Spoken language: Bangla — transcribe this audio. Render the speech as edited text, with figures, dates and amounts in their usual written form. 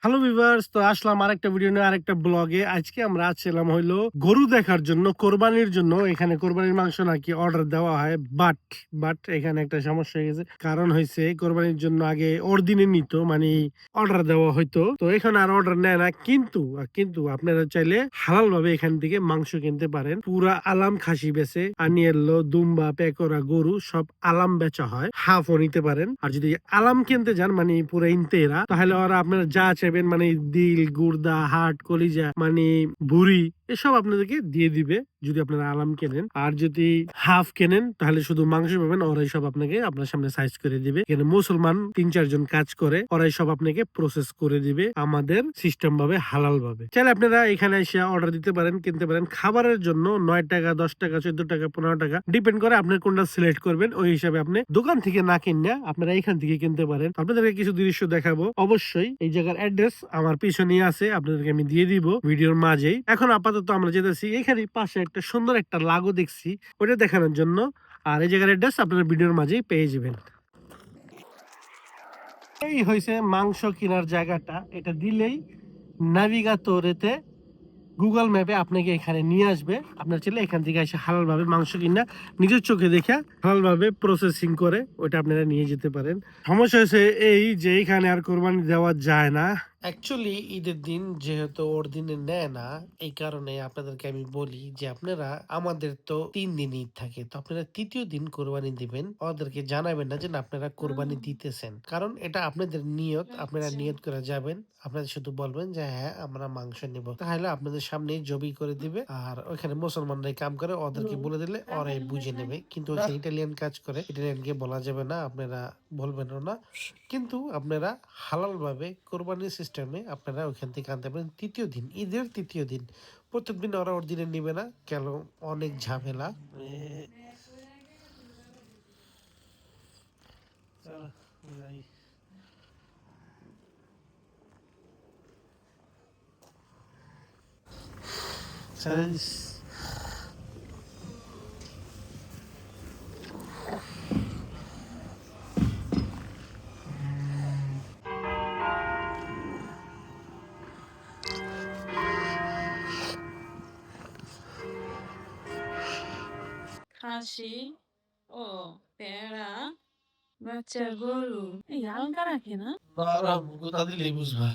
হ্যালো ভিউয়ার্স, তো আসলাম আরেকটা ভিডিও নিয়ে আরেকটা ব্লগে। আজকে আমরা আসছিলাম হইলো গরু দেখার জন্য, কোরবানির জন্য। এখানে কোরবানির মাংস নাকি অর্ডার দেওয়া হয়, বাট এখানে একটা সমস্যা হয়ে গেছে। কারণ হয়েছে কোরবানির জন্য আগে দিনে নিত, মানে অর্ডার দেওয়া হইতো, তো এখানে আর অর্ডার নেয় না। কিন্তু আপনারা চাইলে হালাল ভাবে এখান থেকে মাংস কিনতে পারেন। পুরা আলাম খাসি বেচে, আনিয়েল্লো, দুম্বা, পেকোরা, গরু সব আলাম বেচা হয়। হাফও নিতে পারেন। আর যদি আলাম কিনতে যান, মানে পুরো ইনতেরা, তাহলে ওরা আপনারা যা চাইবেন, মানে দিল, গুর্দা, হার্ট, কলিজা, মানে ভুড়ি, এসব আপনাদেরকে দিয়ে দিবে যদি আপনারা আলাম কেনেন। আর যদি হাফ কেনেন তাহলে শুধু মাংস পাবেন। ওরাই সব আপনাকে আপনার সামনে সাইজ করে দিবে। এখানে মুসলমান 3-4 জন কাজ করে, ওরাই সব আপনাকে প্রসেস করে দিবে আমাদের সিস্টেম ভাবে, হালাল ভাবে। চাইলে আপনারা এখানে এসে অর্ডার দিতে পারেন, কিনতে পারেন। খাবারের জন্য 9 টাকা, 10 টাকা, 14 টাকা, 15 টাকা ডিপেন্ড করে আপনার কোনটা সিলেক্ট করবেন। ওই হিসাবে আপনি দোকান থেকে না কিনে আপনারা এখান থেকে কিনতে পারেন। আপনাদেরকে কিছু দৃশ্য দেখাবো। অবশ্যই এই জায়গার অ্যাড্রেস আমার পিছনে আছে, আপনাদেরকে আমি দিয়ে দিব ভিডিওর মাঝেই। এখন আপাতত আমরা যেতেছি এখানে পাশে একটা সুন্দর একটা লাগো দেখছি, ওটা দেখানোর জন্য। আর এই জায়গার অ্যাড্রেস আপনারা ভিডিওর মাঝেই পেয়ে যাবেন। এই হয়েছে মাংস কেনার জায়গাটা। এটা দিলেই নাভিগেটরেতে, গুগল ম্যাপে আপনাকে এখানে নিয়ে আসবে। আপনার ছেলে এখান থেকে এসে হালাল ভাবে মাংস কিনা নিজের চোখে দেখে হালাল ভাবে প্রসেসিং করে ওটা আপনারা নিয়ে যেতে পারেন। সমস্যা হয়েছে এই যে এখানে আর কোরবানি দেওয়া যায় না। অ্যাকচুয়ালি ঈদের দিন যেহেতু ওর দিনে নেয় না, এই কারণে আপনাদেরকে আমি বলি যে আপনারা, আমাদের তো 3 দিন ঈদ থাকে, তো আপনারা তৃতীয় দিন কোরবানি দিবেন। ওদেরকে জানাবেন না যে না আপনারা কোরবানি দিতেছেন, কারণ এটা আপনাদের নিয়ত। আপনারা নিয়ত করে যাবেন, আপনারা শুধু বলবেন যে হ্যাঁ আমরা মাংস নিব, তাহলে আপনাদের সামনেই জবি করে দিবে। আর ওইখানে মুসলমানরাই কাম করে, ওদেরকে বলে দিলে ওরাই বুঝে নেবে। কিন্তু ওইখানে ইটালিয়ান কাজ করে, ইটালিয়ানকে বলা যাবে না, আপনারা বলবেনও না। কিন্তু আপনারা হালাল ভাবে কোরবানির সিস্টেমে আপনারা ওইখান থেকে আনতে পারেন তৃতীয় দিন, ঈদের তৃতীয় দিন। প্রত্যেকদিন ওরা ওর দিনে নিবে না, কেন? অনেক ঝামেলা। খাসি ও পেয়ারা বাচ্চা গরু এই হালকা রাখে না। কোথা দিলেই বুঝবা।